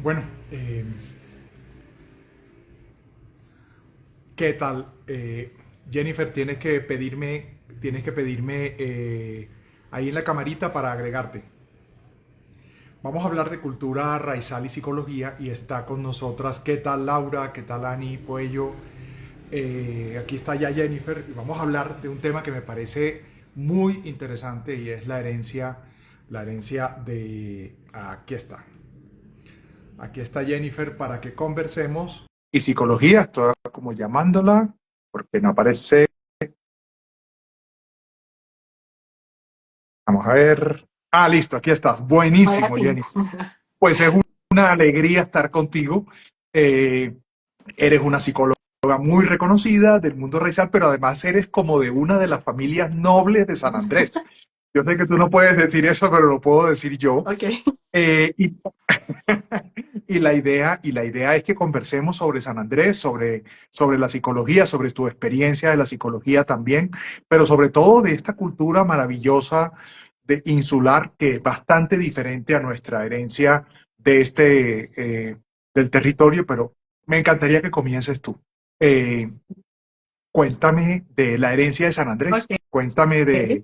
Bueno, ¿qué tal? Jennifer, tienes que pedirme ahí en la camarita para agregarte. Vamos a hablar de cultura raizal y psicología y está con nosotras. ¿Qué tal Laura? ¿Qué tal Ani Puello? Aquí está ya Jennifer y vamos a hablar de un tema que me parece muy interesante y es la herencia de... Aquí está. Aquí está Jennifer para que conversemos. Y psicología, estoy como llamándola, porque no aparece. Vamos a ver. Ah, listo, aquí estás. Ahora Buenísimo, sí. Jennifer. Pues es una alegría estar contigo. Eh, Eres una psicóloga muy reconocida del mundo raizal, pero además eres como de una de las familias nobles de San Andrés. Yo sé que tú no puedes decir eso, pero lo puedo decir yo. Ok. Y y la idea es que conversemos sobre San Andrés, sobre la psicología, sobre tu experiencia de la psicología también, pero sobre todo de esta cultura maravillosa de insular que es bastante diferente a nuestra herencia de del territorio, pero me encantaría que comiences tú. Eh, Cuéntame de la herencia de San Andrés, Ok. cuéntame de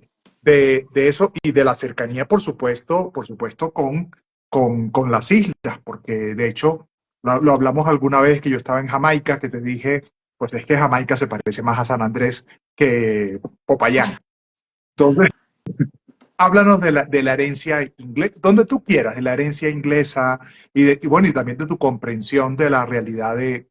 eso y de la cercanía, por supuesto, con las islas, porque de hecho lo hablamos alguna vez que yo estaba en Jamaica, que te dije, pues es que Jamaica se parece más a San Andrés que Popayán. Entonces, háblanos de la herencia inglesa, donde tú quieras, de la herencia inglesa y bueno, y también de tu comprensión de la realidad de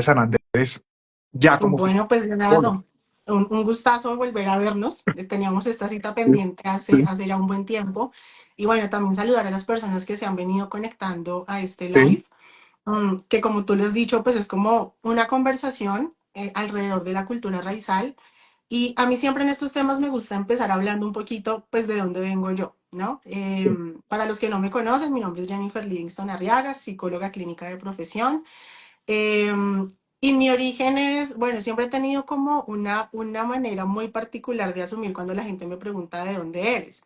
San Andrés, ya como Bueno, pues psicólogo. Leonardo, un gustazo volver a vernos. Teníamos esta cita Sí, pendiente sí, hace ya un buen tiempo. Y bueno, también saludar a las personas que se han venido conectando a este sí, live, que como tú les has dicho, pues es como una conversación alrededor de la cultura raizal. Y a mí siempre en estos temas me gusta empezar hablando un poquito, pues, de dónde vengo yo, ¿no? sí. Para los que no me conocen, mi nombre es Jennifer Livingston Arriaga, psicóloga clínica de profesión. Em, y mi origen es, bueno, siempre he tenido como una manera muy particular de asumir cuando la gente me pregunta de dónde eres.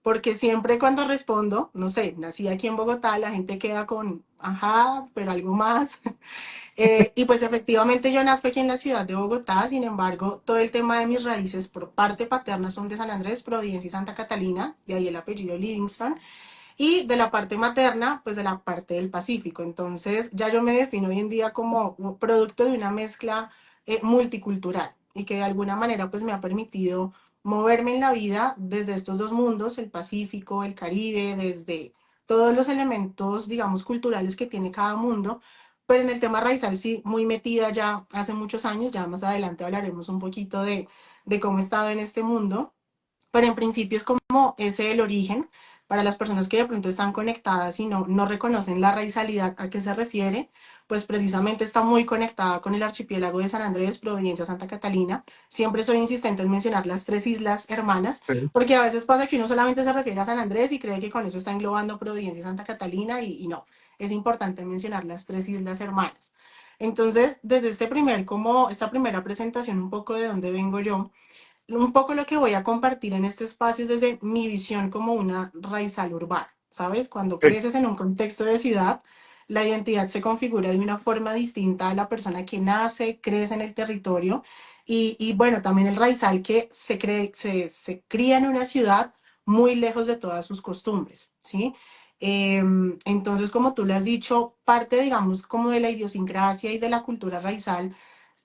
Porque siempre cuando respondo, no sé, nací aquí en Bogotá, la gente queda con, ajá, pero algo más. Y pues efectivamente yo nazco aquí en la ciudad de Bogotá, sin embargo, todo el tema de mis raíces por parte paterna son de San Andrés, Providencia y Santa Catalina, de ahí el apellido Livingston. Y de la parte materna, pues de la parte del Pacífico. Entonces, ya yo me defino hoy en día como un producto de una mezcla multicultural y que de alguna manera pues me ha permitido moverme en la vida desde estos dos mundos, el Pacífico, el Caribe, desde todos los elementos, digamos, culturales que tiene cada mundo. Pero en el tema raizal sí, muy metida ya hace muchos años, ya más adelante hablaremos un poquito de cómo he estado en este mundo, pero en principio es como ese el origen para las personas que de pronto están conectadas y no reconocen la raizalidad a qué se refiere, pues precisamente está muy conectada con el archipiélago de San Andrés, Providencia, Santa Catalina. Siempre soy insistente en mencionar las tres islas hermanas, Sí. porque a veces pasa que uno solamente se refiere a San Andrés y cree que con eso está englobando Providencia y Santa Catalina y no, es importante mencionar las tres islas hermanas. Entonces, desde como esta primera presentación, un poco de dónde vengo yo, un poco lo que voy a compartir en este espacio es desde mi visión como una raizal urbana, ¿sabes? Cuando Sí. creces en un contexto de ciudad, la identidad se configura de una forma distinta a la persona que nace, crece en el territorio y bueno, también el raizal que se cría en una ciudad muy lejos de todas sus costumbres, ¿sí? Entonces, como tú le has dicho, parte, digamos, como de la idiosincrasia y de la cultura raizal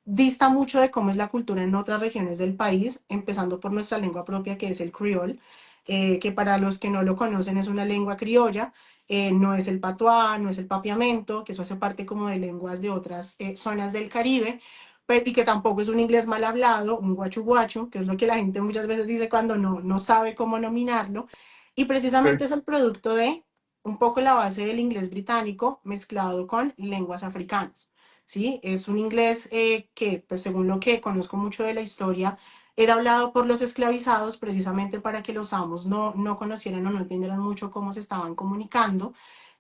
dista mucho de cómo es la cultura en otras regiones del país, empezando por nuestra lengua propia, que es el criol, que para los que no lo conocen es una lengua criolla, no es el patuá, no es el papiamento, que eso hace parte como de lenguas de otras zonas del Caribe, y que tampoco es un inglés mal hablado, un guachu guachu, que es lo que la gente muchas veces dice cuando no sabe cómo nominarlo, y precisamente Sí. es el producto de un poco la base del inglés británico mezclado con lenguas africanas. ¿Sí? Es un inglés que, pues según lo que conozco mucho de la historia, era hablado por los esclavizados precisamente para que los amos no conocieran o no entendieran mucho cómo se estaban comunicando,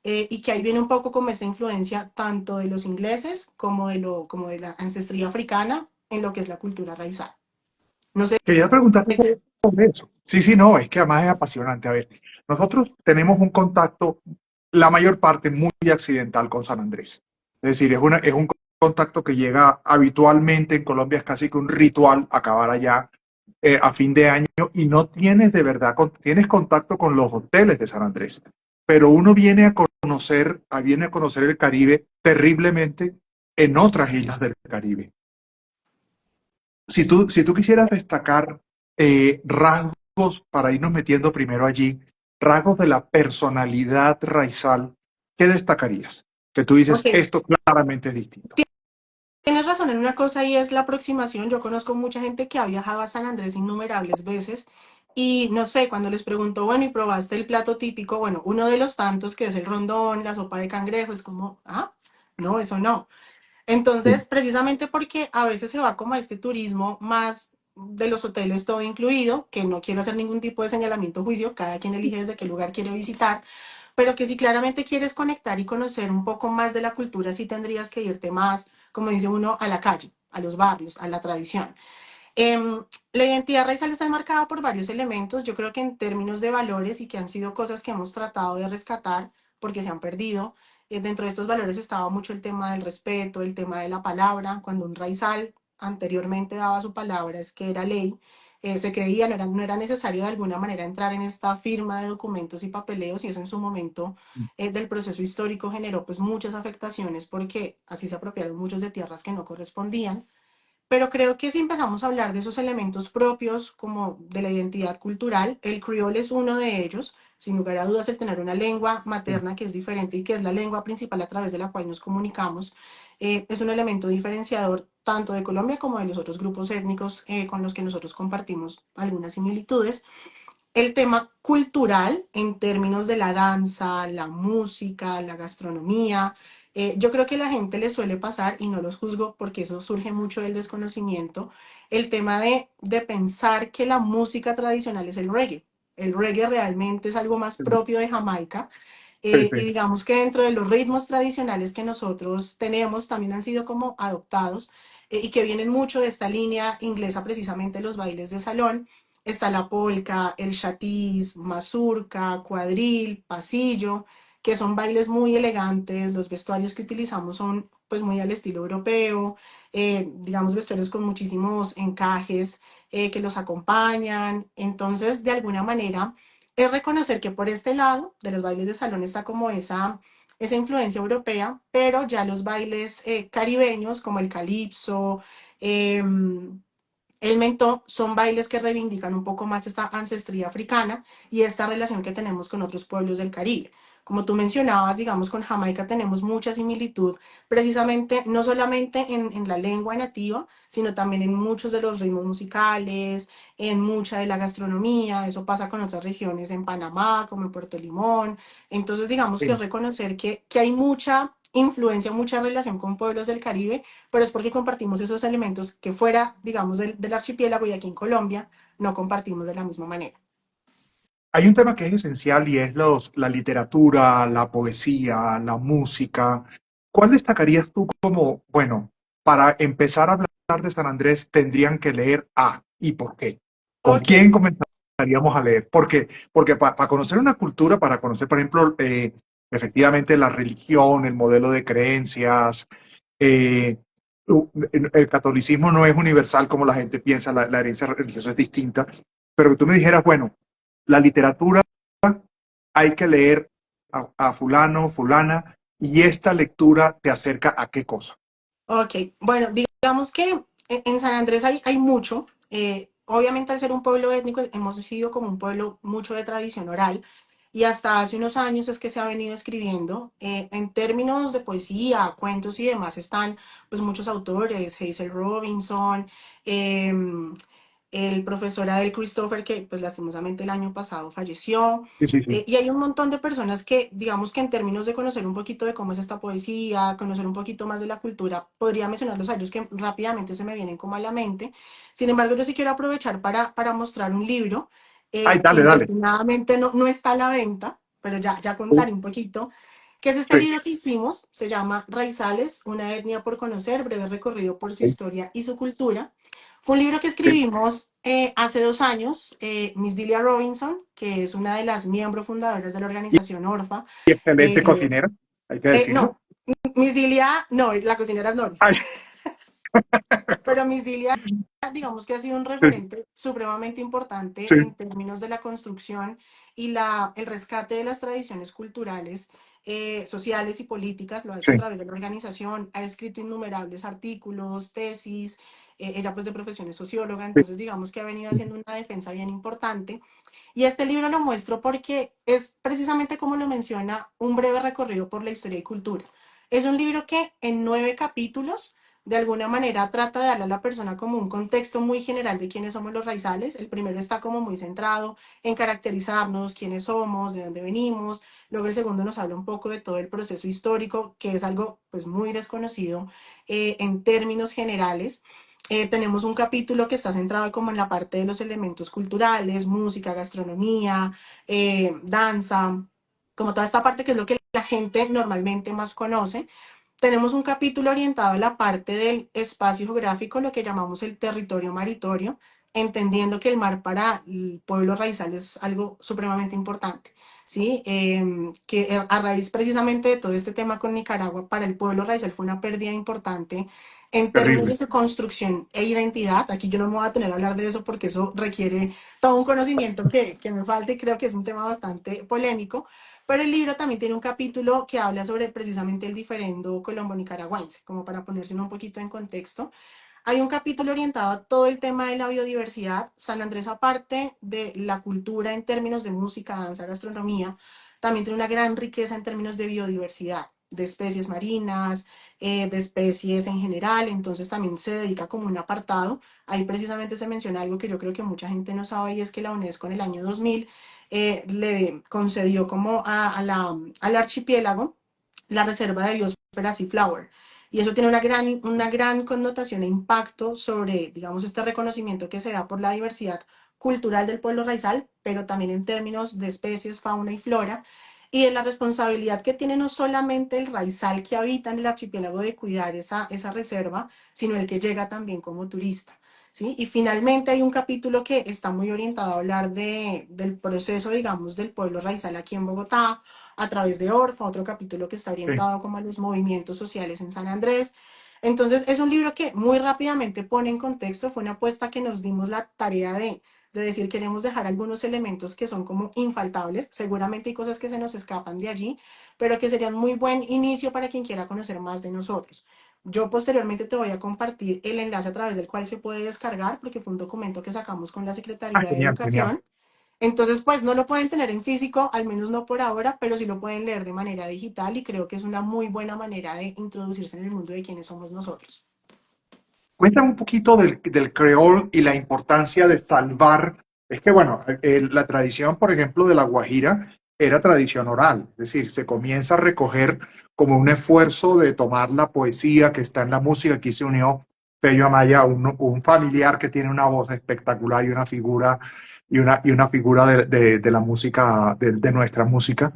y que ahí viene un poco como esta influencia tanto de los ingleses como de la ancestría africana en lo que es la cultura raizal. No sé. Quería preguntarte sobre eso. Sí, sí, no, es que además es apasionante. A ver, nosotros tenemos un contacto. la mayor parte muy accidental con San Andrés. Es decir, es un contacto que llega habitualmente en Colombia, es casi que un ritual acabar allá a fin de año y no tienes de verdad, tienes contacto con los hoteles de San Andrés, pero uno viene a conocer el Caribe terriblemente en otras islas del Caribe. Si tú quisieras destacar rasgos para irnos metiendo primero allí, rasgos de la personalidad raizal, ¿qué destacarías? Que tú dices, Ok, esto claramente es distinto. tienes razón en una cosa y es la aproximación. Yo conozco mucha gente que ha viajado a San Andrés innumerables veces y no sé, cuando les pregunto, bueno, ¿y probaste el plato típico? Bueno, uno de los tantos que es el rondón, la sopa de cangrejo, es como, ah, no, eso no. Sí, Entonces, precisamente porque a veces se va como a este turismo más de los hoteles todo incluido, que no quiero hacer ningún tipo de señalamiento o juicio, cada quien elige desde qué lugar quiere visitar, pero que si claramente quieres conectar y conocer un poco más de la cultura, sí tendrías que irte más, como dice uno, a la calle, a los barrios, a la tradición. La identidad racial está marcada por varios elementos. Yo creo que en términos de valores y que han sido cosas que hemos tratado de rescatar porque se han perdido, dentro de estos valores estaba mucho el tema del respeto, el tema de la palabra. Cuando un raizal anteriormente daba su palabra, es que era ley, se creía, no era necesario de alguna manera entrar en esta firma de documentos y papeleos y eso en su momento del proceso histórico generó pues muchas afectaciones porque así se apropiaron muchos de tierras que no correspondían. Pero creo que si empezamos a hablar de esos elementos propios como de la identidad cultural, el criol es uno de ellos. Sin lugar a dudas, el tener una lengua sí, materna que es diferente y que es la lengua principal a través de la cual nos comunicamos, es un elemento diferenciador tanto de Colombia como de los otros grupos étnicos con los que nosotros compartimos algunas similitudes. El tema cultural en términos de la danza, la música, la gastronomía. Yo creo que a la gente le suele pasar, y no los juzgo porque eso surge mucho del desconocimiento, el tema de pensar que la música tradicional es el reggae. El reggae realmente es algo más sí, propio de Jamaica sí, y sí. digamos que dentro de los ritmos tradicionales que nosotros tenemos también han sido como adoptados y que vienen mucho de esta línea inglesa, precisamente los bailes de salón. Está la polka, el chatiz, mazurca, cuadril, pasillo, que son bailes muy elegantes. Los vestuarios que utilizamos son pues muy al estilo europeo, digamos vestuarios con muchísimos encajes que los acompañan. Entonces, de alguna manera es reconocer que por este lado de los bailes de salón está como esa influencia europea, pero ya los bailes caribeños como el calipso, eh, el mentón, son bailes que reivindican un poco más esta ancestría africana y esta relación que tenemos con otros pueblos del Caribe. Como tú mencionabas, digamos, con Jamaica tenemos mucha similitud, precisamente no solamente en la lengua nativa, sino también en muchos de los ritmos musicales, en mucha de la gastronomía. Eso pasa con otras regiones en Panamá, como en Puerto Limón. Entonces, digamos que es Sí. reconocer que hay mucha influencia, mucha relación con pueblos del Caribe, pero es porque compartimos esos elementos que fuera, digamos, del archipiélago y aquí en Colombia no compartimos de la misma manera. Hay un tema que es esencial y es la literatura, la poesía, la música. ¿Cuál destacarías tú como, bueno, para empezar a hablar de San Andrés tendrían que leer A y por qué? ¿Con Ok, quién comenzaríamos a leer? Porque para conocer una cultura, para conocer, por ejemplo, efectivamente la religión, el modelo de creencias, eh, el catolicismo no es universal como la gente piensa, la herencia religiosa es distinta, pero que tú me dijeras, bueno, la literatura hay que leer a fulano, fulana, y esta lectura te acerca a qué cosa. ok. Bueno, digamos que en San Andrés hay mucho. Obviamente al ser un pueblo étnico hemos sido como un pueblo mucho de tradición oral y hasta hace unos años es que se ha venido escribiendo. En términos de poesía, cuentos y demás están pues muchos autores, Hazel Robinson, em, el profesor Adel Christopher, que pues lastimosamente el año pasado falleció. Sí, sí, sí. Y hay un montón de personas que, digamos que en términos de conocer un poquito de cómo es esta poesía, conocer un poquito más de la cultura, podría mencionarlos a ellos que rápidamente se me vienen como a la mente. Sin embargo, yo sí quiero aprovechar para mostrar un libro Ay, que dale, dale. infortunadamente no está a la venta, pero ya Uh, contaré un poquito, que es este Sí, libro que hicimos, se llama Raizales, una etnia por conocer, breve recorrido por su sí. historia y su cultura. Fue un libro que Sí. escribimos hace 2 años, Miss Delia Robinson, que es una de las miembros fundadoras de la organización ORFA. Y excelente eh, cocinera, hay que decirlo. no, Miss Delia, no, la cocinera es Noris. Ay, Pero Miss Dilia, digamos que ha sido un sí, referente supremamente importante sí, en términos de la construcción y el rescate de las tradiciones culturales, sociales y políticas. Lo ha hecho a sí, través de la organización, ha escrito innumerables artículos, tesis, ella pues de profesión es socióloga, sí, entonces digamos que ha venido haciendo una defensa bien importante. Y este libro lo muestro porque es precisamente como lo menciona, un breve recorrido por la historia y cultura. Es un libro que en 9 capítulos de alguna manera trata de darle a la persona como un contexto muy general de quiénes somos los raizales. El primero está como muy centrado en caracterizarnos, quiénes somos, de dónde venimos. Luego el segundo nos habla un poco de todo el proceso histórico, que es algo pues muy desconocido en términos generales. Tenemos un capítulo que está centrado como en la parte de los elementos culturales, música, gastronomía, danza, como toda esta parte que es lo que la gente normalmente más conoce. Tenemos un capítulo orientado a la parte del espacio geográfico, lo que llamamos el territorio maritorio, entendiendo que el mar para el pueblo raizal es algo supremamente importante, ¿sí? Que a raíz precisamente de todo este tema con Nicaragua, para el pueblo raizal fue una pérdida importante en términos terrible. de su construcción e identidad. Aquí yo no me voy a tener a hablar de eso porque eso requiere todo un conocimiento que me falta y creo que es un tema bastante polémico, pero el libro también tiene un capítulo que habla sobre precisamente el diferendo colombo-nicaragüense, como para ponerse un poquito en contexto. Hay un capítulo orientado a todo el tema de la biodiversidad. San Andrés, aparte de la cultura en términos de música, danza, gastronomía, también tiene una gran riqueza en términos de biodiversidad, de especies marinas, de especies en general. Entonces también se dedica como un apartado. Ahí precisamente se menciona algo que yo creo que mucha gente no sabe y es que la UNESCO en el año 2000 le concedió como al archipiélago la reserva de biosfera Seaflower. Y eso tiene una gran connotación e impacto sobre, digamos, este reconocimiento que se da por la diversidad cultural del pueblo raizal, pero también en términos de especies, fauna y flora, y de la responsabilidad que tiene no solamente el raizal que habita en el archipiélago de cuidar esa reserva, sino el que llega también como turista. ¿Sí? Y finalmente hay un capítulo que está muy orientado a hablar del proceso, digamos, del pueblo raizal aquí en Bogotá, a través de Orfa, otro capítulo que está Sí. orientado como a los movimientos sociales en San Andrés. Entonces, es un libro que muy rápidamente pone en contexto, fue una apuesta que nos dimos la tarea de decir, queremos dejar algunos elementos que son como infaltables, seguramente hay cosas que se nos escapan de allí, pero que serían muy buen inicio para quien quiera conocer más de nosotros. Yo posteriormente te voy a compartir el enlace a través del cual se puede descargar, porque fue un documento que sacamos con la Ah, Secretaría de genial, genial. Educación. Entonces, pues no lo pueden tener en físico, al menos no por ahora, pero sí lo pueden leer de manera digital y creo que es una muy buena manera de introducirse en el mundo de quiénes somos nosotros. Cuéntame un poquito del creol y la importancia de salvar. Es que, bueno, la tradición, por ejemplo, de la Guajira era tradición oral, es decir, se comienza a recoger como un esfuerzo de tomar la poesía que está en la música. Aquí se unió Pello Amaya, un familiar que tiene una voz espectacular y una figura, y una figura de la música, de nuestra música.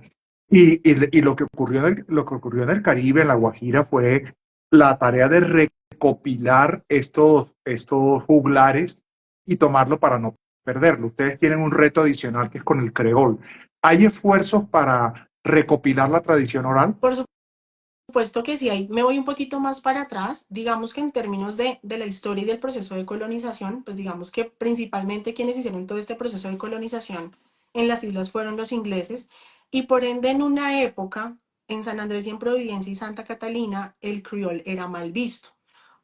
Y lo que ocurrió en el Caribe, en la Guajira, fue la tarea de recopilar estos juglares y tomarlo para no perderlo. Ustedes tienen un reto adicional que es con el creol. ¿Hay esfuerzos para recopilar la tradición oral? Por supuesto que sí, ahí me voy un poquito más para atrás, digamos que en términos de la historia y del proceso de colonización, pues digamos que principalmente quienes hicieron todo este proceso de colonización en las islas fueron los ingleses y por ende en una época en San Andrés y en Providencia y Santa Catalina el criol era mal visto.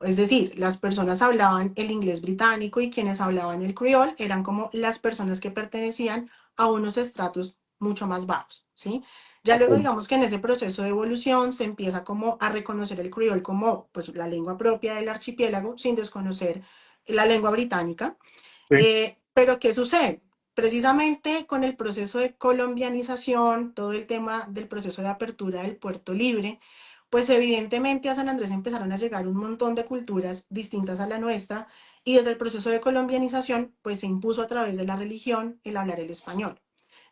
Es decir, las personas hablaban el inglés británico y quienes hablaban el criol eran como las personas que pertenecían a unos estratos mucho más bajos, ¿sí? Ya Ok, luego digamos que en ese proceso de evolución se empieza como a reconocer el criol como pues la lengua propia del archipiélago sin desconocer la lengua británica. sí, Pero ¿qué sucede? Precisamente con el proceso de colombianización, todo el tema del proceso de apertura del puerto libre, pues evidentemente a San Andrés empezaron a llegar un montón de culturas distintas a la nuestra y desde el proceso de colombianización pues se impuso a través de la religión el hablar el español.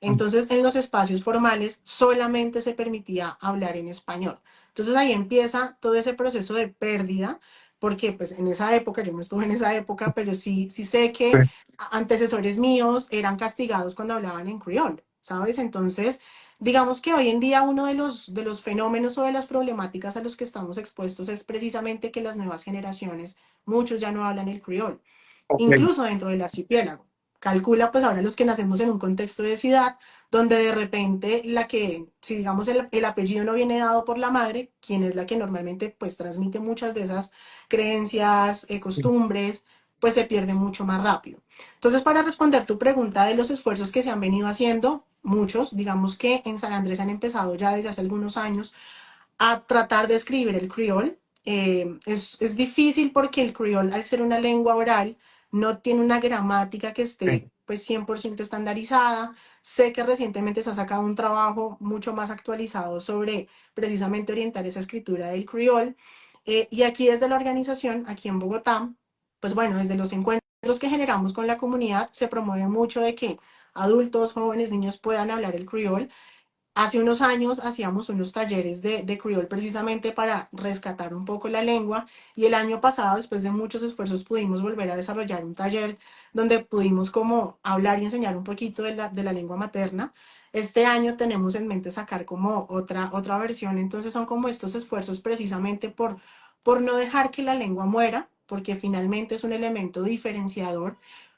Entonces, en los espacios formales solamente se permitía hablar en español. Entonces ahí empieza todo ese proceso de pérdida, porque pues en esa época, yo no estuve en esa época, pero sí sé Sí, que antecesores míos eran castigados cuando hablaban en criol, ¿sabes? Entonces, digamos que hoy en día uno de los fenómenos o de las problemáticas a los que estamos expuestos es precisamente que las nuevas generaciones, muchos ya no hablan el criol, ok. incluso dentro del archipiélago. Calcula pues ahora los que nacemos en un contexto de ciudad, donde de repente si digamos el apellido no viene dado por la madre, quien es la que normalmente pues transmite muchas de esas creencias, costumbres, pues se pierde mucho más rápido. Entonces, para responder tu pregunta de los esfuerzos que se han venido haciendo, muchos, digamos que en San Andrés han empezado ya desde hace algunos años a tratar de escribir el criol. Es difícil porque el criol, al ser una lengua oral, no tiene una gramática que esté Sí. pues 100% estandarizada. Sé que recientemente se ha sacado un trabajo mucho más actualizado sobre precisamente orientar esa escritura del criol. Y aquí desde la organización, aquí en Bogotá, pues bueno, desde los encuentros que generamos con la comunidad, se promueve mucho de que adultos, jóvenes, niños puedan hablar el criol. Hace unos años hacíamos unos talleres de criol precisamente para rescatar un poco la lengua y el año pasado, después de muchos esfuerzos, pudimos volver a desarrollar un taller donde pudimos como hablar y enseñar un poquito de la lengua materna. Este año tenemos en mente sacar como otra versión, entonces son como estos esfuerzos precisamente por no dejar que la lengua muera, porque finalmente es un elemento diferenciador,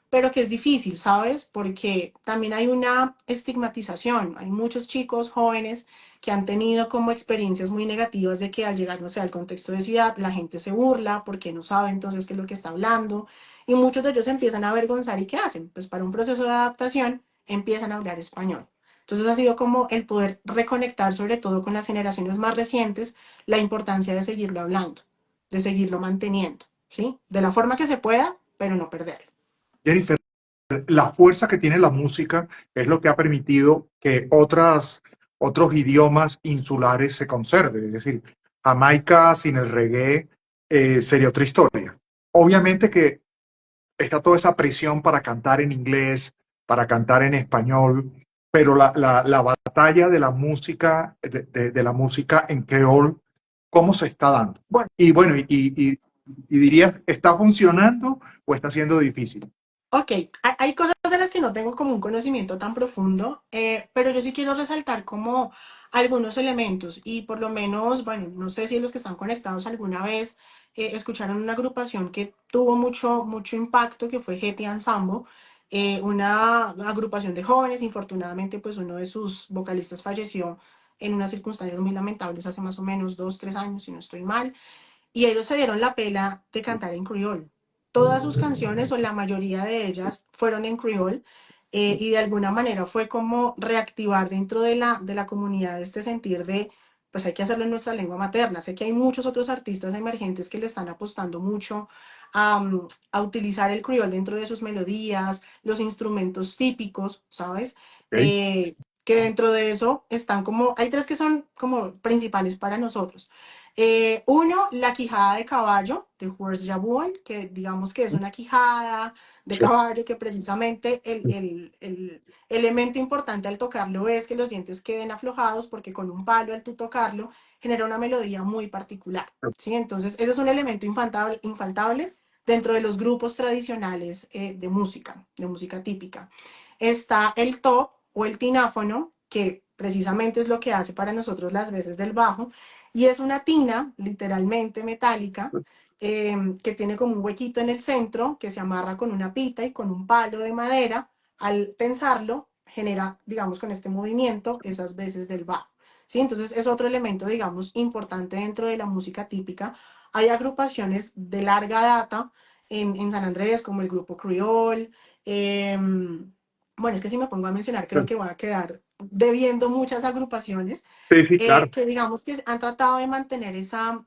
pero que es difícil, ¿sabes? Porque también hay una estigmatización. Hay muchos chicos jóvenes que han tenido como experiencias muy negativas de que al llegar, no sé, al contexto de ciudad, la gente se burla porque no sabe entonces qué es lo que está hablando. Y muchos de ellos se empiezan a avergonzar y ¿qué hacen? Pues para un proceso de adaptación empiezan a hablar español. Entonces ha sido como el poder reconectar, sobre todo con las generaciones más recientes, la importancia de seguirlo hablando, de seguirlo manteniendo, ¿sí? De la forma que se pueda, pero no perderlo. Jennifer, la fuerza que tiene la música es lo que ha permitido que otros idiomas insulares se conserven. Es decir, Jamaica sin el reggae sería otra historia. Obviamente que está toda esa presión para cantar en inglés, para cantar en español, pero la batalla de la música, de la música en creol, ¿cómo se está dando? Bueno, Y bueno, y dirías, ¿está funcionando o está siendo difícil? ok, hay cosas de las que no tengo como un conocimiento tan profundo, pero yo sí quiero resaltar como algunos elementos y por lo menos, bueno, no sé si los que están conectados alguna vez escucharon una agrupación que tuvo mucho impacto, que fue Hetty Ensemble, una agrupación de jóvenes. Infortunadamente, pues uno de sus vocalistas falleció en unas circunstancias muy lamentables hace más o menos 2, 3 años, si no estoy mal, y ellos se dieron la pela de cantar en criol. Todas sus canciones, o la mayoría de ellas, fueron en criol, y de alguna manera fue como reactivar dentro de la comunidad este sentir de, pues hay que hacerlo en nuestra lengua materna. Sé que hay muchos otros artistas emergentes que le están apostando mucho a utilizar el criol dentro de sus melodías, los instrumentos típicos, ¿sabes? ¿Ok? Que dentro de eso están como, hay tres que son como principales para nosotros. Uno, la quijada de caballo, de Horse Jabuan, que digamos que es una quijada de Sí, caballo que precisamente el elemento importante al tocarlo es que los dientes queden aflojados porque con un palo al tú tocarlo genera una melodía muy particular, ¿sí? Entonces ese es un elemento infaltable dentro de los grupos tradicionales de música típica. Está el top o el tináfono, que precisamente es lo que hace para nosotros las veces del bajo, y es una tina, literalmente metálica, que tiene como un huequito en el centro, que se amarra con una pita y con un palo de madera. Al tensarlo, genera, digamos, con este movimiento, esas veces del bajo. ¿Sí? Entonces es otro elemento, digamos, importante dentro de la música típica. Hay agrupaciones de larga data en San Andrés, como el grupo Creole. Eh, bueno, es que si me pongo a mencionar, creo que voy a quedar debiendo muchas agrupaciones sí, sí, claro. que digamos que han tratado de mantener esa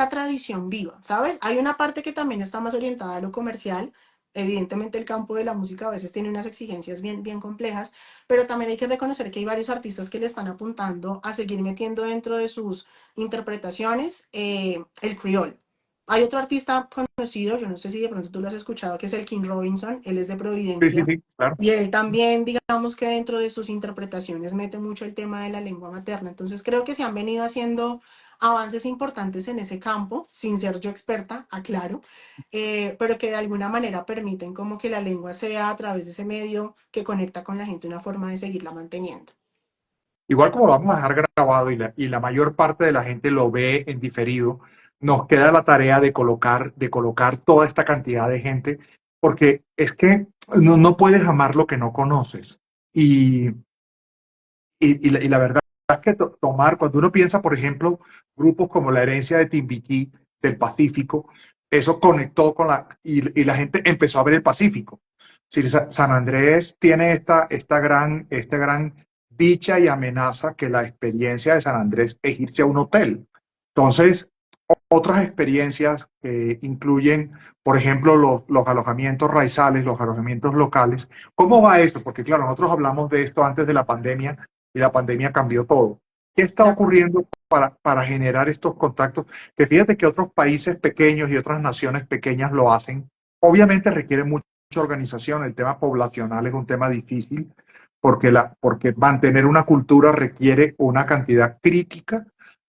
tradición viva, ¿sabes? Hay una parte que también está más orientada a lo comercial. Evidentemente el campo de la música a veces tiene unas exigencias bien complejas, pero también hay que reconocer que hay varios artistas que le están apuntando a seguir metiendo dentro de sus interpretaciones el criol. Hay otro artista conocido, yo no sé si de pronto tú lo has escuchado, que es el King Robinson. Él es de Sí, sí, Providencia. sí, claro. Y él también, digamos que dentro de sus interpretaciones mete mucho el tema de la lengua materna. Entonces creo que se han venido haciendo avances importantes en ese campo, sin ser yo experta, aclaro, pero que de alguna manera permiten como que la lengua sea a través de ese medio que conecta con la gente una forma de seguirla manteniendo. Igual como lo vamos a dejar grabado y la mayor parte de la gente lo ve en diferido, nos queda la tarea de colocar toda esta cantidad de gente, porque es que no puedes amar lo que no conoces. Y, y la verdad es que tomar, cuando uno piensa, por ejemplo, grupos como la herencia de Timbiquí del Pacífico, eso conectó con y la gente empezó a ver el Pacífico. Si San Andrés tiene esta gran dicha y amenaza que la experiencia de San Andrés es irse a un hotel. Entonces, otras experiencias que incluyen, por ejemplo, los alojamientos raizales, los alojamientos locales. ¿Cómo va eso? Porque claro, nosotros hablamos de esto antes de la pandemia y la pandemia cambió todo. ¿Qué está De acuerdo. ocurriendo para generar estos contactos? Que fíjate que otros países pequeños y otras naciones pequeñas lo hacen. Obviamente requiere mucha organización. El tema poblacional es un tema difícil porque mantener una cultura requiere una cantidad crítica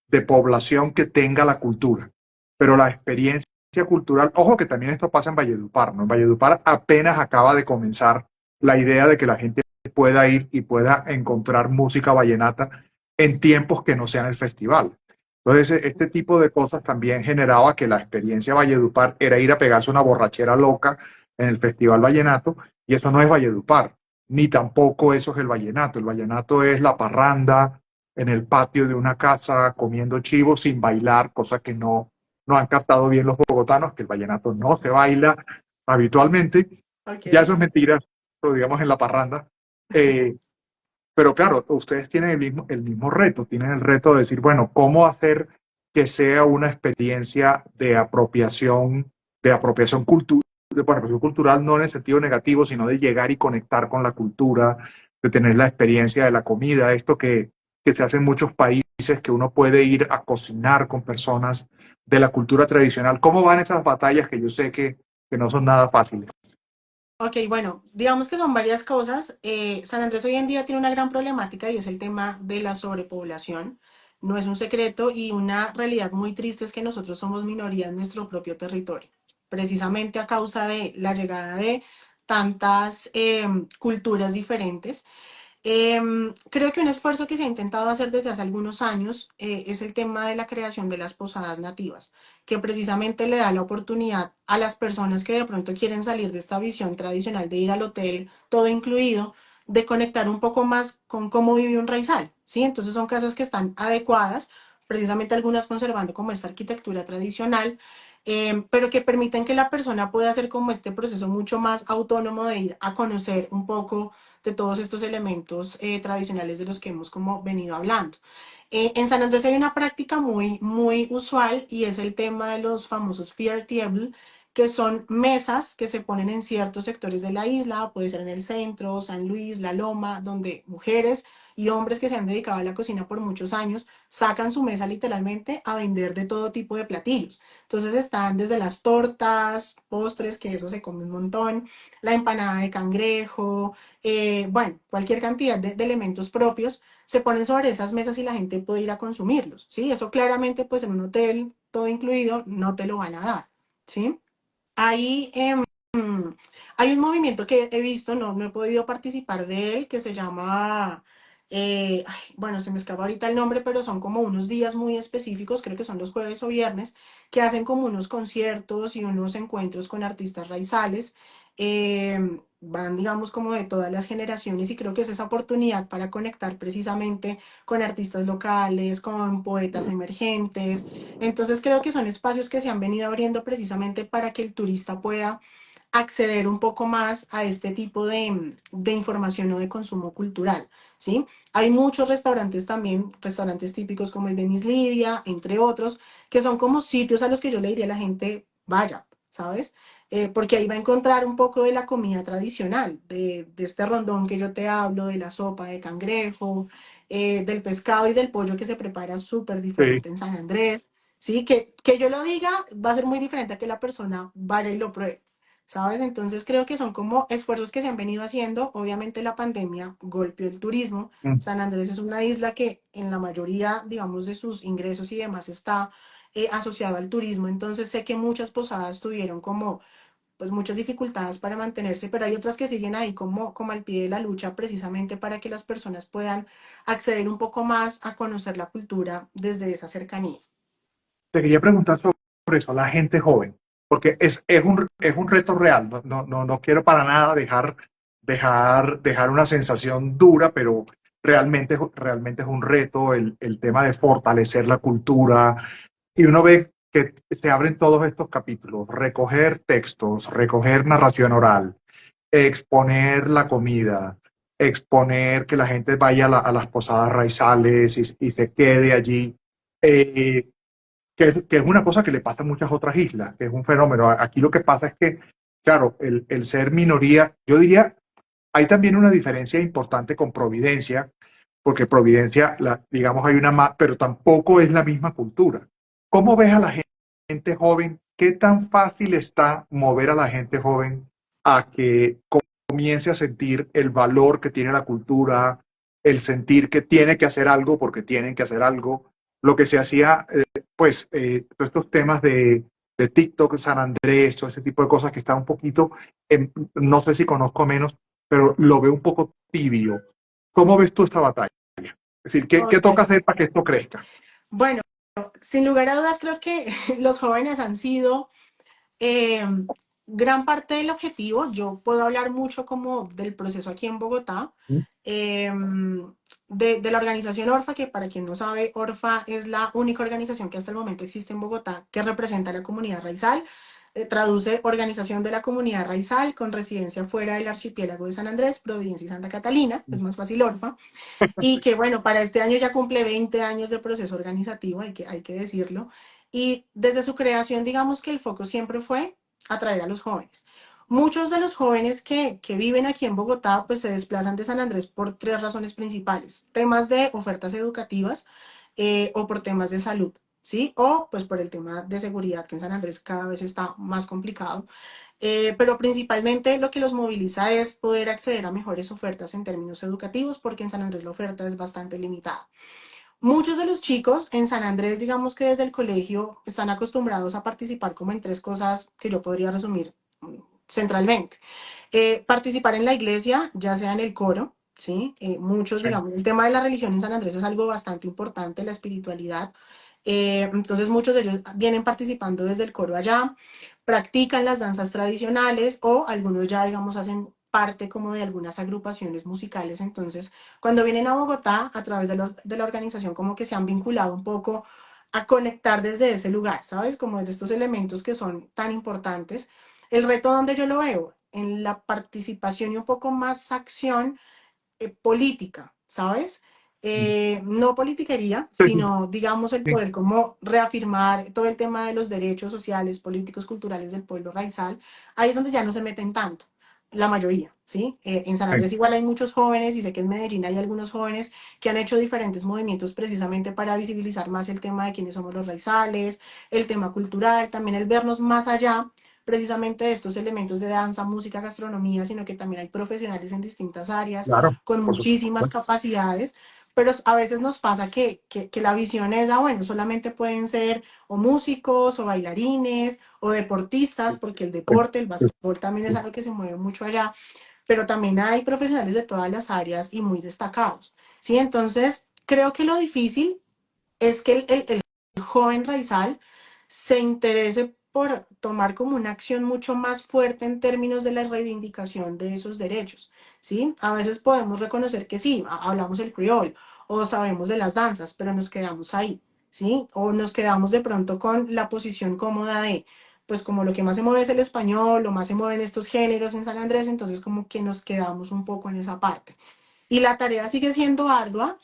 de población que tenga la cultura. Pero la experiencia cultural, ojo que también esto pasa en Valledupar, ¿no? En Valledupar apenas acaba de comenzar la idea de que la gente pueda ir y pueda encontrar música vallenata en tiempos que no sean el festival. Entonces, este tipo de cosas también generaba que la experiencia Valledupar era ir a pegarse una borrachera loca en el Festival Vallenato, y eso no es Valledupar, ni tampoco eso es el vallenato. El vallenato es la parranda en el patio de una casa comiendo chivo sin bailar, cosa que no han captado bien los bogotanos, que el vallenato no se baila habitualmente. Ok. Ya eso es mentira, lo digamos en la parranda. Eh, pero claro, ustedes tienen el mismo reto, tienen el reto de decir, bueno, ¿cómo hacer que sea una experiencia de apropiación cultural, de bueno, apropiación cultural no en el sentido negativo, sino de llegar y conectar con la cultura, de tener la experiencia de la comida, esto que se hace en muchos países, que uno puede ir a cocinar con personas de la cultura tradicional? ¿Cómo van esas batallas que yo sé que no son nada fáciles? Ok, bueno, digamos que son varias cosas. San Andrés hoy en día tiene una gran problemática y es el tema de la sobrepoblación. No es un secreto y una realidad muy triste es que nosotros somos minoría en nuestro propio territorio, precisamente a causa de la llegada de tantas culturas diferentes. Creo que un esfuerzo que se ha intentado hacer desde hace algunos años es el tema de la creación de las posadas nativas, que precisamente le da la oportunidad a las personas que de pronto quieren salir de esta visión tradicional de ir al hotel, todo incluido, de conectar un poco más con cómo vive un raizal, ¿sí? Entonces son casas que están adecuadas, precisamente algunas conservando como esta arquitectura tradicional, pero que permiten que la persona pueda hacer como este proceso mucho más autónomo de ir a conocer un poco de todos estos elementos tradicionales de los que hemos como venido hablando. En San Andrés hay una práctica muy usual y es el tema de los famosos Fair Table, que son mesas que se ponen en ciertos sectores de la isla, puede ser en el centro, San Luis, La Loma, donde mujeres y hombres que se han dedicado a la cocina por muchos años sacan su mesa literalmente a vender de todo tipo de platillos. Entonces están desde las tortas, postres, que eso se come un montón, la empanada de cangrejo, bueno, cualquier cantidad de elementos propios se ponen sobre esas mesas y la gente puede ir a consumirlos, ¿sí? Eso claramente, pues en un hotel, todo incluido, no te lo van a dar, ¿sí? Ahí hay un movimiento que he visto, no he podido participar de él, que se llama, bueno, se me escapa ahorita el nombre, pero son como unos días muy específicos, creo que son los jueves o viernes, que hacen como unos conciertos y unos encuentros con artistas raizales. Van, digamos, como de todas las generaciones y creo que es esa oportunidad para conectar precisamente con artistas locales, con poetas emergentes. Entonces creo que son espacios que se han venido abriendo precisamente para que el turista pueda acceder un poco más a este tipo de información o de consumo cultural, ¿sí? Hay muchos restaurantes también, restaurantes típicos como el de Miss Lidia, entre otros, que son como sitios a los que yo le diría a la gente, vaya, ¿sabes? Porque ahí va a encontrar un poco de la comida tradicional, de este rondón que yo te hablo, de la sopa de cangrejo, del pescado y del pollo que se prepara súper Sí. diferente en San Andrés, ¿sí? Que yo lo diga va a ser muy diferente a que la persona vaya y lo pruebe. ¿sabes? Entonces creo que son como esfuerzos que se han venido haciendo. Obviamente la pandemia golpeó el turismo. Mm. San Andrés es una isla que en la mayoría, digamos, de sus ingresos y demás está asociado al turismo. Entonces sé que muchas posadas tuvieron como pues muchas dificultades para mantenerse, pero hay otras que siguen ahí como al pie de la lucha precisamente para que las personas puedan acceder un poco más a conocer la cultura desde esa cercanía. Te quería preguntar sobre eso, la gente joven, porque es un reto real. No quiero para nada dejar una sensación dura, pero realmente es un reto el tema de fortalecer la cultura. Y uno ve que se abren todos estos capítulos, recoger textos, recoger narración oral, exponer la comida, exponer que la gente vaya a las posadas raizales y se quede allí. Eh, que es una cosa que le pasa a muchas otras islas, que es un fenómeno. Aquí lo que pasa es que, claro, el ser minoría, yo diría, hay también una diferencia importante con Providencia, porque Providencia, digamos, hay una más, pero tampoco es la misma cultura. ¿Cómo ves a la gente joven? ¿Qué tan fácil está mover a la gente joven a que comience a sentir el valor que tiene la cultura, el sentir que tiene que hacer algo porque tienen que hacer algo? Lo que se hacía, todos estos temas de TikTok, San Andrés, todo ese tipo de cosas que está un poquito, no sé si conozco menos, pero lo veo un poco tibio. ¿Cómo ves tú esta batalla? Es decir, ¿qué toca Ok. hacer para que esto crezca? Bueno, sin lugar a dudas creo que los jóvenes han sido Eh, gran parte del objetivo. Yo puedo hablar mucho como del proceso aquí en Bogotá, eh, de la organización ORFA, que para quien no sabe, ORFA es la única organización que hasta el momento existe en Bogotá que representa a la comunidad raizal. Traduce Organización de la Comunidad Raizal con residencia fuera del archipiélago de San Andrés, Providencia y Santa Catalina, es más fácil ORFA, y que bueno, para este año ya cumple 20 años de proceso organizativo, hay que decirlo, y desde su creación digamos que el foco siempre fue atraer a los jóvenes. Muchos de los jóvenes que viven aquí en Bogotá pues se desplazan de San Andrés por tres razones principales: temas de ofertas educativas, o por temas de salud, ¿sí? O pues por el tema de seguridad, que en San Andrés cada vez está más complicado. Pero principalmente lo que los moviliza es poder acceder a mejores ofertas en términos educativos, porque en San Andrés la oferta es bastante limitada. Muchos de los chicos en San Andrés, digamos que desde el colegio, están acostumbrados a participar como en tres cosas que yo podría resumir centralmente. Participar en la iglesia, ya sea en el coro, ¿sí? Muchos, Sí, digamos, el tema de la religión en San Andrés es algo bastante importante, la espiritualidad. Entonces muchos de ellos vienen participando desde el coro allá, practican las danzas tradicionales o algunos ya, digamos, hacen parte como de algunas agrupaciones musicales. Entonces, cuando vienen a Bogotá, a través de la organización, como que se han vinculado un poco a conectar desde ese lugar, ¿sabes? Como desde estos elementos que son tan importantes. El reto donde yo lo veo, en la participación y un poco más acción política, ¿sabes? No politiquería, sino, digamos, el sí, poder como reafirmar todo el tema de los derechos sociales, políticos, culturales del pueblo raizal. Ahí es donde ya no se meten tanto, la mayoría, ¿sí? En San sí, Andrés igual hay muchos jóvenes y sé que en Medellín hay algunos jóvenes que han hecho diferentes movimientos precisamente para visibilizar más el tema de quiénes somos los raizales, el tema cultural, también el vernos más allá precisamente de estos elementos de danza, música, gastronomía, sino que también hay profesionales en distintas áreas claro, con por muchísimas supuesto. capacidades, pero a veces nos pasa que la visión es, bueno, solamente pueden ser o músicos o bailarines o deportistas, porque el Sí, deporte, el sí, básquetbol también es sí. algo que se mueve mucho allá, pero también hay profesionales de todas las áreas y muy destacados, ¿sí? Entonces, creo que lo difícil es que el joven raizal se interese por tomar como una acción mucho más fuerte en términos de la reivindicación de esos derechos, ¿sí? A veces podemos reconocer que sí, hablamos el criol o sabemos de las danzas, pero nos quedamos ahí, ¿sí? O nos quedamos de pronto con la posición cómoda de, pues como lo que más se mueve es el español, lo más se mueven estos géneros en San Andrés, entonces como que nos quedamos un poco en esa parte. Y la tarea sigue siendo ardua.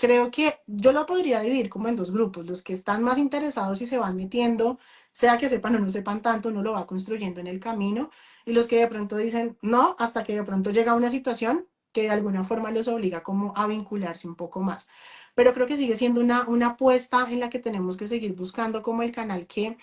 Creo que yo lo podría dividir como en dos grupos: los que están más interesados y se van metiendo, sea que sepan o no sepan tanto, uno lo va construyendo en el camino, y los que de pronto dicen no, hasta que de pronto llega una situación que de alguna forma los obliga como a vincularse un poco más. Pero creo que sigue siendo una apuesta en la que tenemos que seguir buscando como el canal que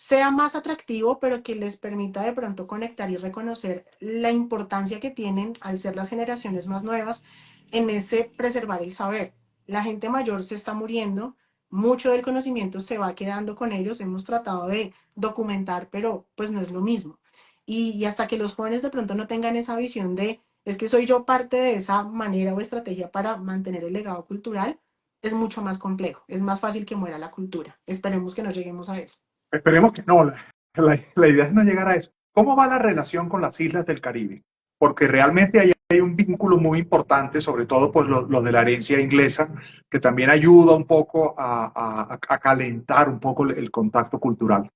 sea más atractivo, pero que les permita de pronto conectar y reconocer la importancia que tienen al ser las generaciones más nuevas en ese preservar el saber. La gente mayor se está muriendo, mucho del conocimiento se va quedando con ellos, hemos tratado de documentar, pero pues no es lo mismo. Y hasta que los jóvenes de pronto no tengan esa visión de, es que soy yo parte de esa manera o estrategia para mantener el legado cultural, es mucho más complejo, es más fácil que muera la cultura. Esperemos que no lleguemos a eso. Esperemos que no. La idea es no llegar a eso. ¿Cómo va la relación con las islas del Caribe? Porque realmente hay un vínculo muy importante, sobre todo pues lo de la herencia inglesa, que también ayuda un poco a calentar un poco el contacto cultural.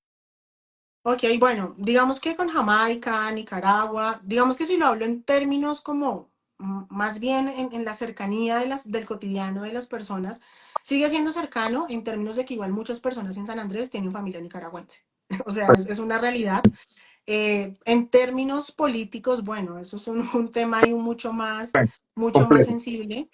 Ok, bueno, digamos que con Jamaica, Nicaragua, digamos que si lo hablo en términos como más bien en la cercanía del cotidiano de las personas, sigue siendo cercano en términos de que igual muchas personas en San Andrés tienen familia nicaragüense. O sea, es una realidad. En términos políticos, bueno, eso es un tema ahí Sí, mucho más complejo. sensible.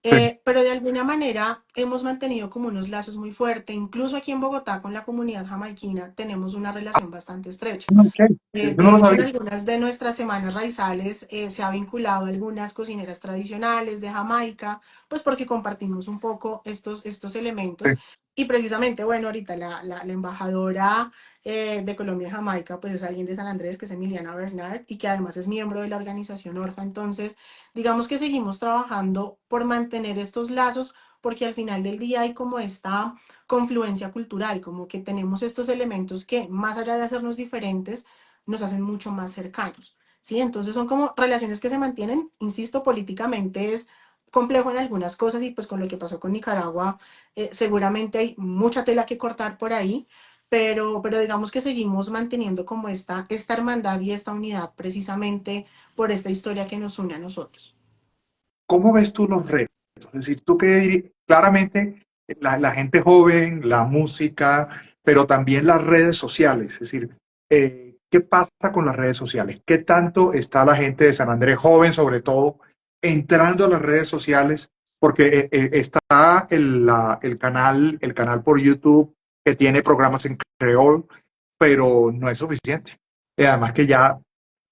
Sí. Pero de alguna manera hemos mantenido como unos lazos muy fuertes. Incluso aquí en Bogotá con la comunidad jamaiquina tenemos una relación bastante estrecha. Ok, yo no De lo hecho, en sabía. algunas de nuestras semanas raizales se ha vinculado a algunas cocineras tradicionales de Jamaica, pues porque compartimos un poco estos Sí. elementos. Y precisamente, bueno, ahorita la embajadora de Colombia en Jamaica, pues es alguien de San Andrés, que es Emiliana Bernard, y que además es miembro de la organización Orfa. Entonces, digamos que seguimos trabajando por mantener estos lazos, porque al final del día hay como esta confluencia cultural, como que tenemos estos elementos que, más allá de hacernos diferentes, nos hacen mucho más cercanos, ¿sí? Entonces son como relaciones que se mantienen, insisto, políticamente es complejo en algunas cosas y pues con lo que pasó con Nicaragua, seguramente hay mucha tela que cortar por ahí, pero digamos que seguimos manteniendo como esta hermandad y esta unidad precisamente por esta historia que nos une a nosotros. ¿Cómo ves tú los retos? Es decir, tú que claramente la gente joven, la música, pero también las redes sociales. Es decir, ¿qué pasa con las redes sociales? ¿Qué tanto está la gente de San Andrés joven, sobre todo, entrando a las redes sociales? Porque está el canal por YouTube que tiene programas en creol, pero no es suficiente. Y además que ya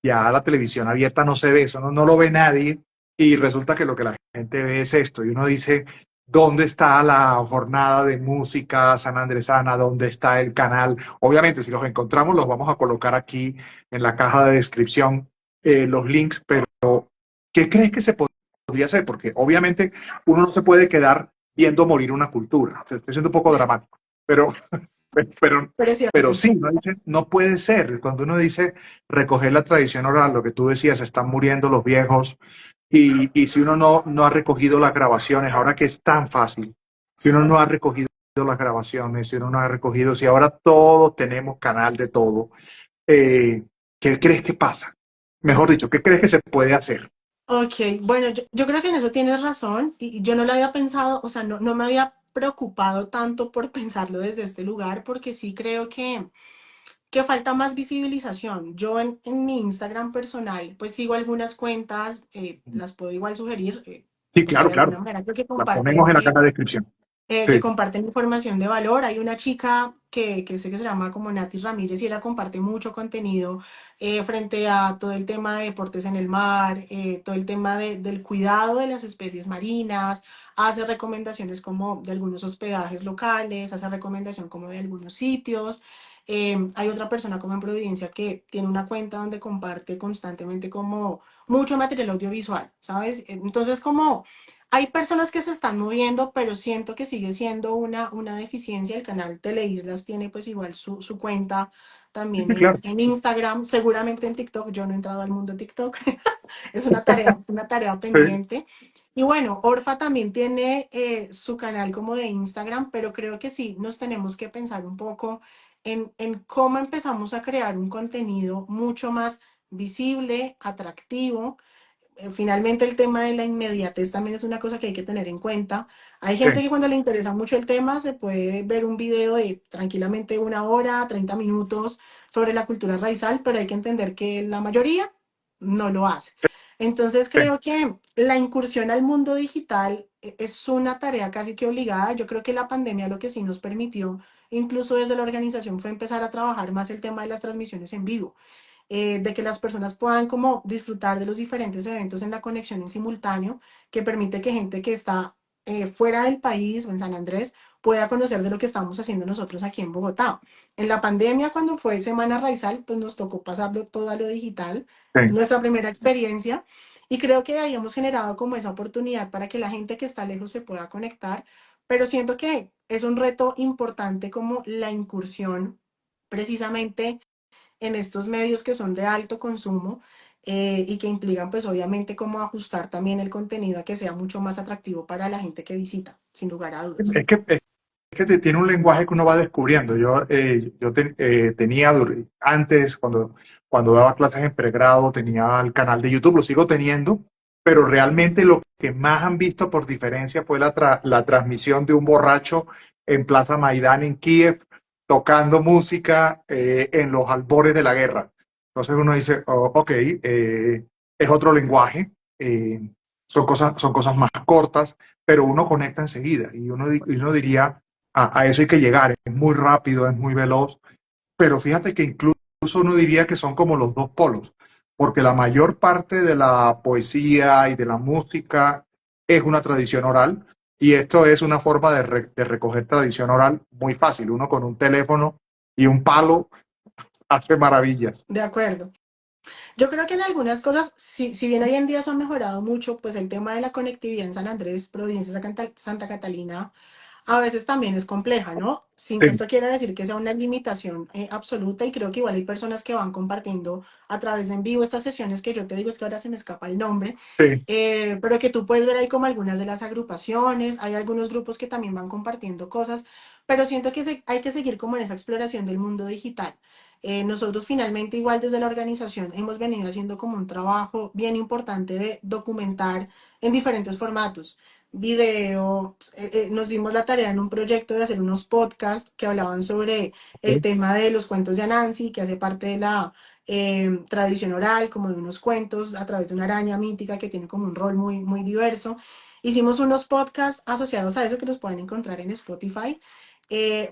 la televisión abierta no se ve, eso no lo ve nadie y resulta que lo que la gente ve es esto y uno dice, ¿dónde está la jornada de música sanandresana? ¿Dónde está el canal? Obviamente, si los encontramos, los vamos a colocar aquí en la caja de descripción, los links, pero ¿qué crees que se podría hacer? Porque obviamente uno no se puede quedar viendo morir una cultura. Estoy siendo un poco dramático, pero pero, Pero es pero cierto. sí, no puede ser. Cuando uno dice recoger la tradición oral, lo que tú decías, están muriendo los viejos, y si uno no ha recogido las grabaciones, ahora que es tan fácil, si uno no ha recogido las grabaciones, si uno no ha recogido, si ahora todos tenemos canal de todo, eh, ¿qué crees que pasa? Mejor dicho, ¿qué crees que se puede hacer? Ok, bueno, yo creo que en eso tienes razón y yo no lo había pensado, o sea, no me había preocupado tanto por pensarlo desde este lugar, porque sí creo que falta más visibilización. Yo en mi Instagram personal, pues sigo algunas cuentas, las puedo igual sugerir, Sí, porque claro, de alguna claro. manera creo que La ponemos comparten en la caja de descripción. que Sí, comparten información de valor. Hay una chica que sé que se llama como Nati Ramírez y ella comparte mucho contenido frente a todo el tema de deportes en el mar, todo el tema del cuidado de las especies marinas, hace recomendaciones como de algunos hospedajes locales, hace recomendación como de algunos sitios. Hay otra persona como en Providencia que tiene una cuenta donde comparte constantemente como mucho material audiovisual, ¿sabes? Entonces como hay personas que se están moviendo, pero siento que sigue siendo una deficiencia. El canal Teleislas tiene pues igual su cuenta sí, también sí, claro. en Instagram, seguramente en TikTok. Yo no he entrado al mundo de TikTok, es una tarea Sí, pendiente. Y bueno, Orfa también tiene su canal como de Instagram, pero creo que sí, nos tenemos que pensar un poco en cómo empezamos a crear un contenido mucho más visible, atractivo. Finalmente el tema de la inmediatez también es una cosa que hay que tener en cuenta. Hay sí, gente que cuando le interesa mucho el tema se puede ver un video de tranquilamente 1 hora, 30 minutos sobre la cultura raizal, pero hay que entender que la mayoría no lo hace. Entonces sí. creo que la incursión al mundo digital es una tarea casi que obligada. Yo creo que la pandemia lo que sí nos permitió incluso desde la organización, fue empezar a trabajar más el tema de las transmisiones en vivo, de que las personas puedan como disfrutar de los diferentes eventos en la conexión en simultáneo, que permite que gente que está fuera del país o en San Andrés pueda conocer de lo que estamos haciendo nosotros aquí en Bogotá. En la pandemia, cuando fue Semana Raizal, pues nos tocó pasarlo todo a lo digital, Sí. nuestra primera experiencia, y creo que ahí hemos generado como esa oportunidad para que la gente que está lejos se pueda conectar, pero siento que es un reto importante como la incursión precisamente en estos medios que son de alto consumo, y que implican pues obviamente cómo ajustar también el contenido a que sea mucho más atractivo para la gente que visita, sin lugar a dudas. Es que tiene un lenguaje que uno va descubriendo. Tenía antes, cuando daba clases en pregrado, tenía el canal de YouTube, lo sigo teniendo, pero realmente lo que más han visto por diferencia fue la transmisión de un borracho en Plaza Maidán en Kiev, tocando música en los albores de la guerra. Entonces uno dice, oh, ok, es otro lenguaje, son cosas más cortas, pero uno conecta enseguida y uno diría a eso hay que llegar, es muy rápido, es muy veloz, pero fíjate que incluso uno diría que son como los dos polos, porque la mayor parte de la poesía y de la música es una tradición oral, y esto es una forma de recoger tradición oral muy fácil. Uno con un teléfono y un palo hace maravillas. De acuerdo. Yo creo que en algunas cosas, si bien hoy en día se han mejorado mucho, pues el tema de la conectividad en San Andrés, Providencia, Santa Catalina, a veces también es compleja, ¿no? Sin que Sí, esto quiera decir que sea una limitación absoluta, y creo que igual hay personas que van compartiendo a través de en vivo estas sesiones que yo te digo, es que ahora se me escapa el nombre, sí, pero que tú puedes ver ahí como algunas de las agrupaciones, hay algunos grupos que también van compartiendo cosas, pero siento que hay que seguir como en esa exploración del mundo digital. Nosotros finalmente, igual desde la organización, hemos venido haciendo como un trabajo bien importante de documentar en diferentes formatos video. Nos dimos la tarea en un proyecto de hacer unos podcasts que hablaban sobre el sí, tema de los cuentos de Anansi, que hace parte de la tradición oral, como de unos cuentos a través de una araña mítica que tiene como un rol muy, muy diverso. Hicimos unos podcasts asociados a eso que los pueden encontrar en Spotify,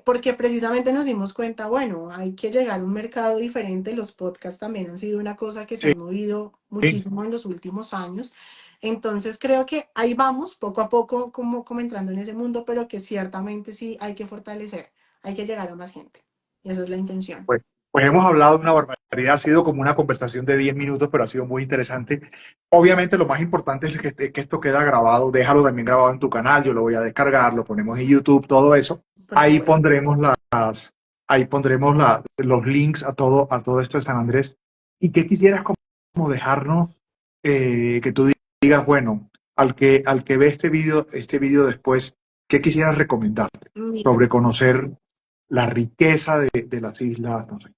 porque precisamente nos dimos cuenta, bueno, hay que llegar a un mercado diferente. Los podcasts también han sido una cosa que se sí, han movido sí. muchísimo en los últimos años. Entonces creo que ahí vamos, poco a poco, como entrando en ese mundo, pero que ciertamente sí hay que fortalecer, hay que llegar a más gente. Y esa es la intención. Pues, pues hemos hablado de una barbaridad, ha sido como una conversación de 10 minutos, pero ha sido muy interesante. Obviamente lo más importante es que esto queda grabado, déjalo también grabado en tu canal, yo lo voy a descargar, lo ponemos en YouTube, todo eso. Por Ahí supuesto. pondremos los links a todo esto de San Andrés. ¿Y qué quisieras como dejarnos, que tú digas, bueno, al que ve este video después, ¿qué quisieras recomendar Mira, sobre conocer la riqueza de las islas? No sé.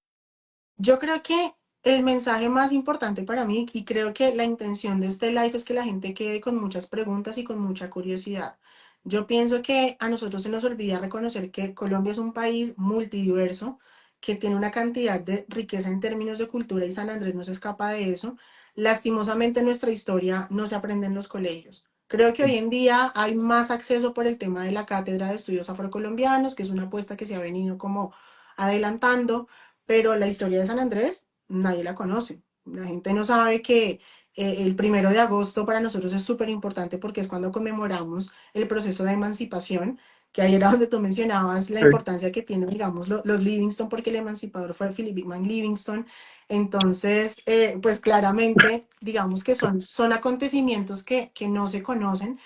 yo creo que el mensaje más importante para mí, y creo que la intención de este live, es que la gente quede con muchas preguntas y con mucha curiosidad. Yo pienso que a nosotros se nos olvida reconocer que Colombia es un país multidiverso, que tiene una cantidad de riqueza en términos de cultura, y San Andrés no se escapa de eso. Lastimosamente nuestra historia no se aprende en los colegios. Creo que hoy en día hay más acceso por el tema de la Cátedra de Estudios Afrocolombianos, que es una apuesta que se ha venido como adelantando, pero la historia de San Andrés nadie la conoce. La gente no sabe que el 1 de agosto para nosotros es súper importante, porque es cuando conmemoramos el proceso de emancipación, que ahí era donde tú mencionabas la Sí, importancia que tienen, digamos, los Livingston, porque el emancipador fue Philip Bigman Livingston. Entonces, pues claramente, digamos que son acontecimientos que no se conocen,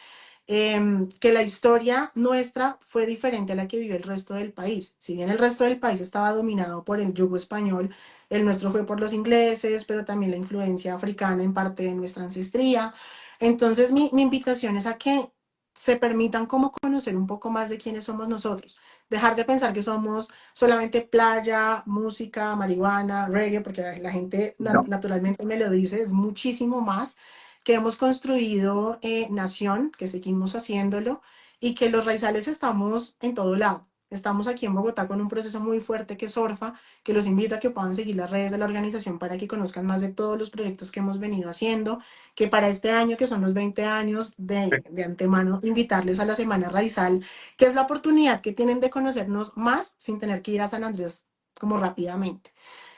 que la historia nuestra fue diferente a la que vivió el resto del país. Si bien el resto del país estaba dominado por el yugo español, el nuestro fue por los ingleses, pero también la influencia africana en parte de nuestra ancestría. Entonces, mi invitación es a que se permitan como conocer un poco más de quiénes somos nosotros, dejar de pensar que somos solamente playa, música, marihuana, reggae, porque la gente no. naturalmente me lo dice, es muchísimo más, que hemos construido nación, que seguimos haciéndolo, y que los raizales estamos en todo lado. Estamos aquí en Bogotá con un proceso muy fuerte que es Orfa, que los invito a que puedan seguir las redes de la organización para que conozcan más de todos los proyectos que hemos venido haciendo, que para este año, que son los 20 años de antemano, invitarles a la Semana Raizal, que es la oportunidad que tienen de conocernos más sin tener que ir a San Andrés como rápidamente.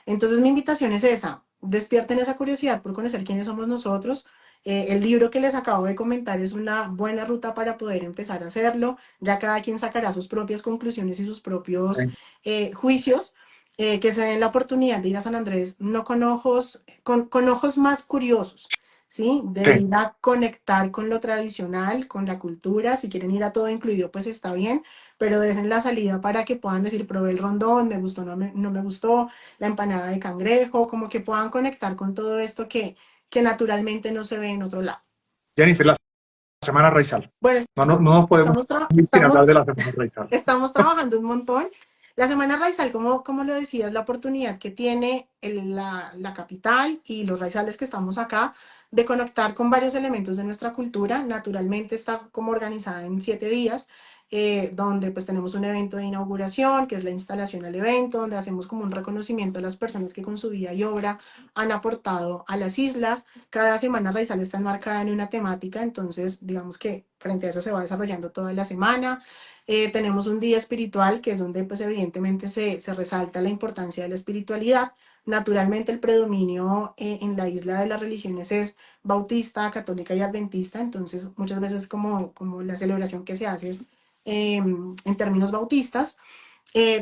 Entonces mi invitación es esa, despierten esa curiosidad por conocer quiénes somos nosotros. El libro que les acabo de comentar es una buena ruta para poder empezar a hacerlo. Ya cada quien sacará sus propias conclusiones y sus propios juicios. Que se den la oportunidad de ir a San Andrés, no con ojos, con ojos más curiosos, ¿sí? De Sí. ir a conectar con lo tradicional, con la cultura. Si quieren ir a todo incluido, pues está bien, pero desen la salida para que puedan decir, probé el rondón, me gustó, no me gustó, la empanada de cangrejo, como que puedan conectar con todo esto que naturalmente no se ve en otro lado. Jennifer, la Semana Raizal. Bueno, No nos podemos estamos, tra- ir sin hablar de estamos la Semana Raizal. Estamos trabajando un montón. La Semana Raizal, como lo decía, es la oportunidad que tiene la capital y los raizales que estamos acá de conectar con varios elementos de nuestra cultura. Naturalmente está como organizada en 7 días, donde pues tenemos un evento de inauguración, que es la instalación al evento, donde hacemos como un reconocimiento a las personas que con su vida y obra han aportado a las islas. Cada Semana Raizal está enmarcada en una temática, entonces digamos que frente a eso se va desarrollando toda la semana. Tenemos un día espiritual, que es donde pues evidentemente se resalta la importancia de la espiritualidad. Naturalmente el predominio en la isla de las religiones es bautista, católica y adventista, entonces muchas veces como la celebración que se hace es en términos bautistas.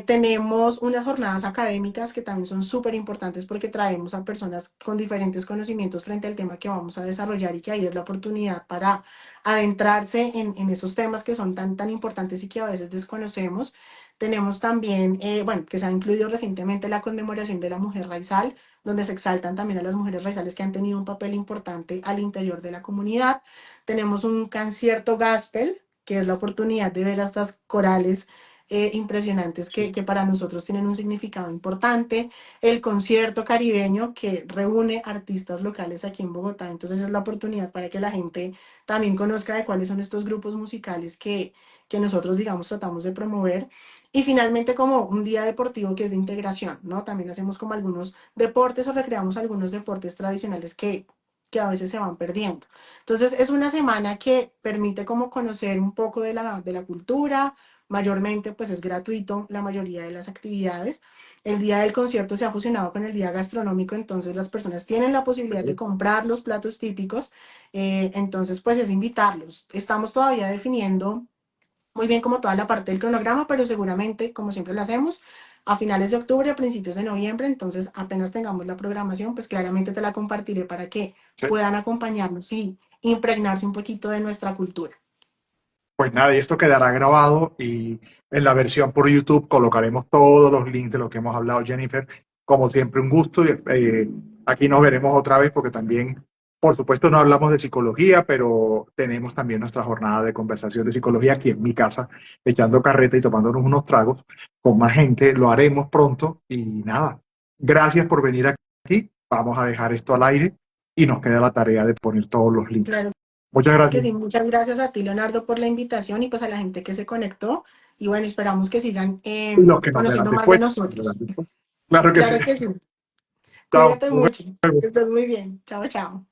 Tenemos unas jornadas académicas que también son súper importantes porque traemos a personas con diferentes conocimientos frente al tema que vamos a desarrollar y que ahí es la oportunidad para adentrarse en esos temas que son tan importantes y que a veces desconocemos. Tenemos también, bueno, que se ha incluido recientemente la conmemoración de la mujer raizal, donde se exaltan también a las mujeres raizales que han tenido un papel importante al interior de la comunidad. Tenemos un concierto gospel, que es la oportunidad de ver a estas corales impresionantes que para nosotros tienen un significado importante. El concierto caribeño que reúne artistas locales aquí en Bogotá. Entonces es la oportunidad para que la gente también conozca de cuáles son estos grupos musicales que nosotros, digamos, tratamos de promover. Y finalmente como un día deportivo que es de integración, ¿no? También hacemos como algunos deportes o recreamos algunos deportes tradicionales que a veces se van perdiendo. Entonces es una semana que permite como conocer un poco de la cultura. Mayormente pues es gratuito la mayoría de las actividades. El día del concierto se ha fusionado con el día gastronómico, entonces las personas tienen la posibilidad de comprar los platos típicos, entonces pues es invitarlos. Estamos todavía definiendo muy bien como toda la parte del cronograma, pero seguramente, como siempre lo hacemos, a finales de octubre, a principios de noviembre, entonces apenas tengamos la programación, pues claramente te la compartiré para que Sí. puedan acompañarnos y impregnarse un poquito de nuestra cultura. Pues nada, y esto quedará grabado y en la versión por YouTube colocaremos todos los links de lo que hemos hablado, Jennifer. Como siempre, un gusto. Aquí nos veremos otra vez porque también, por supuesto, no hablamos de psicología, pero tenemos también nuestra jornada de conversación de psicología aquí en mi casa, echando carreta y tomándonos unos tragos con más gente. Lo haremos pronto y nada. Gracias por venir aquí. Vamos a dejar esto al aire y nos queda la tarea de poner todos los links. Claro Muchas que gracias. sí, muchas gracias a ti, Leonardo, por la invitación y pues a la gente que se conectó. Y bueno, esperamos que sigan Y los que nos verán conociendo más de después. nosotros. Claro que sí. Claro que sí. Chao. Cuídate mucho. Que estés muy bien. Chao, chao.